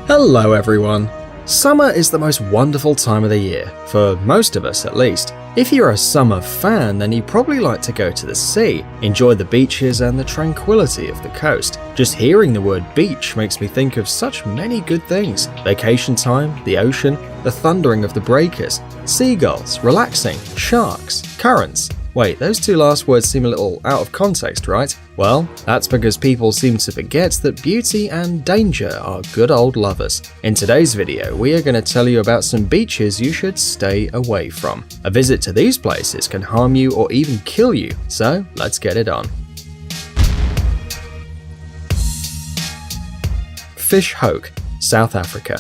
Hello everyone! Summer is the most wonderful time of the year, for most of us at least. If you're a summer fan, then you probably like to go to the sea, enjoy the beaches and the tranquility of the coast. Just hearing the word beach makes me think of such many good things. Vacation time, the ocean, the thundering of the breakers, seagulls, relaxing, sharks, currents. Wait, those two last words seem a little out of context, right? Well, that's because people seem to forget that beauty and danger are good old lovers. In today's video, we are going to tell you about some beaches you should stay away from. A visit to these places can harm you or even kill you, so let's get it on. Fish Hoek, South Africa.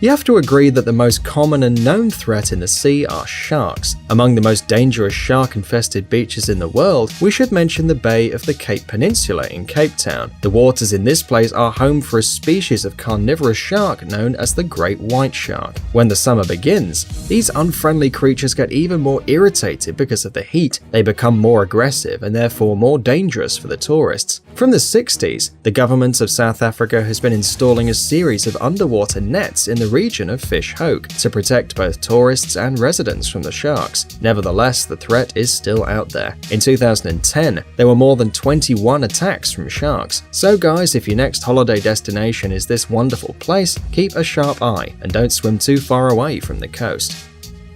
You have to agree that the most common and known threat in the sea are sharks. Among the most dangerous shark-infested beaches in the world, we should mention the Bay of the Cape Peninsula in Cape Town. The waters in this place are home for a species of carnivorous shark known as the great white shark. When the summer begins, these unfriendly creatures get even more irritated because of the heat. They become more aggressive and therefore more dangerous for the tourists. From the 60s, the government of South Africa has been installing a series of underwater nets in the region of Fish Hoek to protect both tourists and residents from the sharks. Nevertheless, the threat is still out there. In 2010, there were more than 21 attacks from sharks. So guys, if your next holiday destination is this wonderful place, keep a sharp eye and don't swim too far away from the coast.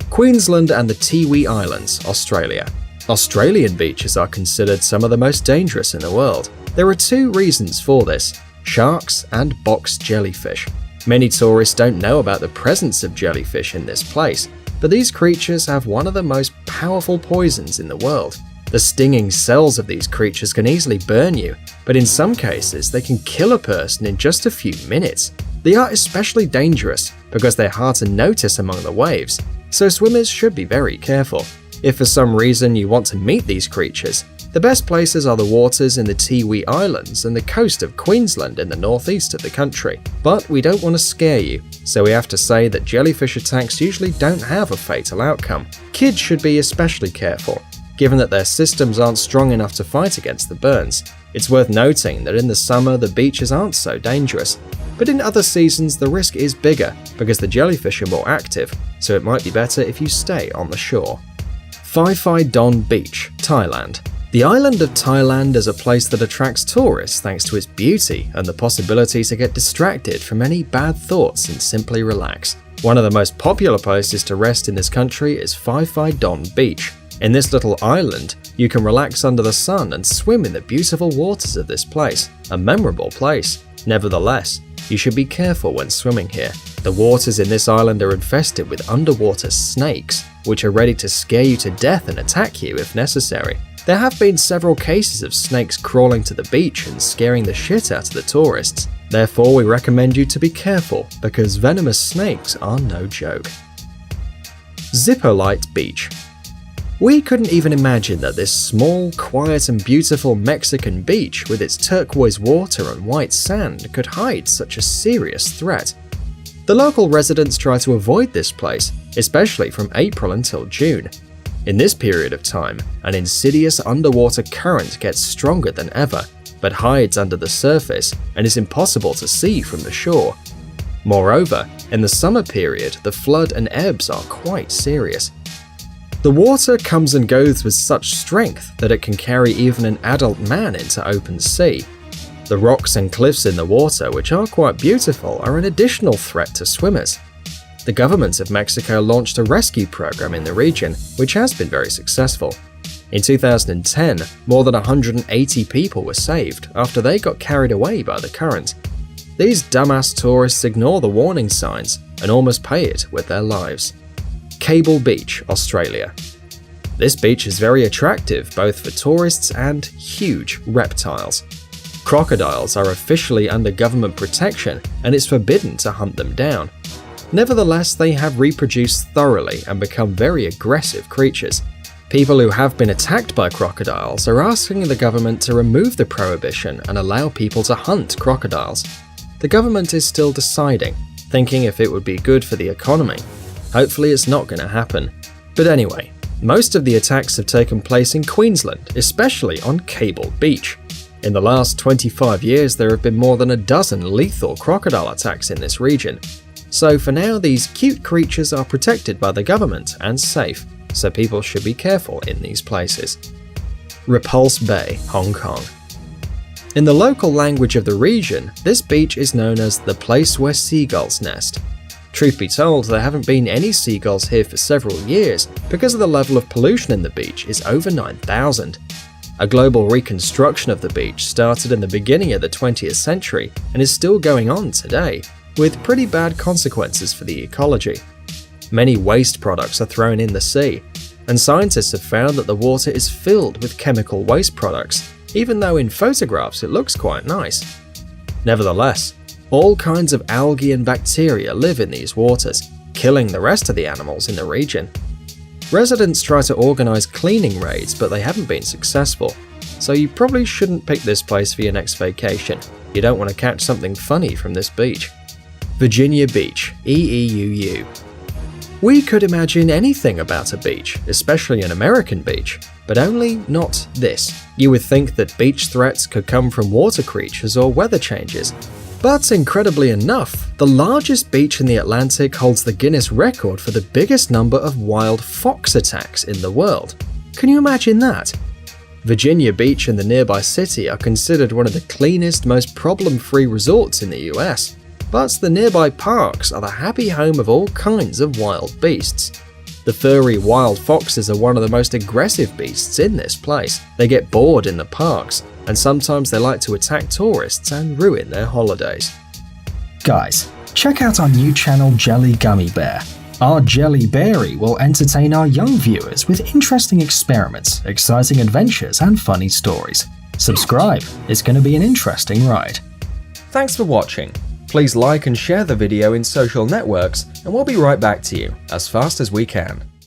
Queensland and the Tiwi Islands, Australia. Australian beaches are considered some of the most dangerous in the world. There are two reasons for this: sharks and box jellyfish. Many tourists don't know about the presence of jellyfish in this place, but these creatures have one of the most powerful poisons in the world. The stinging cells of these creatures can easily burn you, but in some cases they can kill a person in just a few minutes. They are especially dangerous because they're hard to notice among the waves, so swimmers should be very careful. If for some reason you want to meet these creatures, the best places are the waters in the Tiwi Islands and the coast of Queensland in the northeast of the country. But we don't want to scare you, so we have to say that jellyfish attacks usually don't have a fatal outcome. Kids should be especially careful, given that their systems aren't strong enough to fight against the burns. It's worth noting that in the summer the beaches aren't so dangerous, but in other seasons the risk is bigger because the jellyfish are more active, so it might be better if you stay on the shore. Phi Phi Don Beach, Thailand. The island of Thailand is a place that attracts tourists thanks to its beauty and the possibility to get distracted from any bad thoughts and simply relax. One of the most popular places to rest in this country is Phi Phi Don Beach. In this little island, you can relax under the sun and swim in the beautiful waters of this place, a memorable place. Nevertheless, you should be careful when swimming here. The waters in this island are infested with underwater snakes, which are ready to scare you to death and attack you if necessary. There have been several cases of snakes crawling to the beach and scaring the shit out of the tourists. Therefore, we recommend you to be careful because venomous snakes are no joke. Zipolite Beach. We couldn't even imagine that this small, quiet and beautiful Mexican beach with its turquoise water and white sand could hide such a serious threat. The local residents try to avoid this place, especially from April until June. In this period of time, an insidious underwater current gets stronger than ever, but hides under the surface and is impossible to see from the shore. Moreover, in the summer period, the flood and ebbs are quite serious. The water comes and goes with such strength that it can carry even an adult man into open sea. The rocks and cliffs in the water, which are quite beautiful, are an additional threat to swimmers. The government of Mexico launched a rescue program in the region, which has been very successful. In 2010, more than 180 people were saved after they got carried away by the current. These dumbass tourists ignore the warning signs and almost pay it with their lives. Cable Beach, Australia. This beach is very attractive both for tourists and huge reptiles. Crocodiles are officially under government protection and it's forbidden to hunt them down. Nevertheless, they have reproduced thoroughly and become very aggressive creatures. People who have been attacked by crocodiles are asking the government to remove the prohibition and allow people to hunt crocodiles. The government is still deciding, thinking if it would be good for the economy. Hopefully it's not going to happen. But anyway, most of the attacks have taken place in Queensland, especially on Cable Beach. In the last 25 years, there have been more than a dozen lethal crocodile attacks in this region. So for now, these cute creatures are protected by the government and safe, so people should be careful in these places. Repulse Bay, Hong Kong. In the local language of the region, this beach is known as the place where seagulls nest. Truth be told, there haven't been any seagulls here for several years because of the level of pollution in the beach is over 9,000. A global reconstruction of the beach started in the beginning of the 20th century and is still going on today, with pretty bad consequences for the ecology. Many waste products are thrown in the sea, and scientists have found that the water is filled with chemical waste products, even though in photographs it looks quite nice. Nevertheless, all kinds of algae and bacteria live in these waters, killing the rest of the animals in the region. Residents try to organize cleaning raids, but they haven't been successful, so you probably shouldn't pick this place for your next vacation. You don't want to catch something funny from this beach. Virginia Beach, EEUU. We could imagine anything about a beach, especially an American beach, but only not this. You would think that beach threats could come from water creatures or weather changes. But incredibly enough, the largest beach in the Atlantic holds the Guinness record for the biggest number of wild fox attacks in the world. Can you imagine that? Virginia Beach and the nearby city are considered one of the cleanest, most problem-free resorts in the US, but the nearby parks are the happy home of all kinds of wild beasts. The furry wild foxes are one of the most aggressive beasts in this place. They get bored in the parks, and sometimes they like to attack tourists and ruin their holidays. Guys, check out our new channel Jelly Gummy Bear. Our Jelly Berry will entertain our young viewers with interesting experiments, exciting adventures, and funny stories. Subscribe, it's going to be an interesting ride. Thanks for watching. Please like and share the video in social networks, and we'll be right back to you as fast as we can.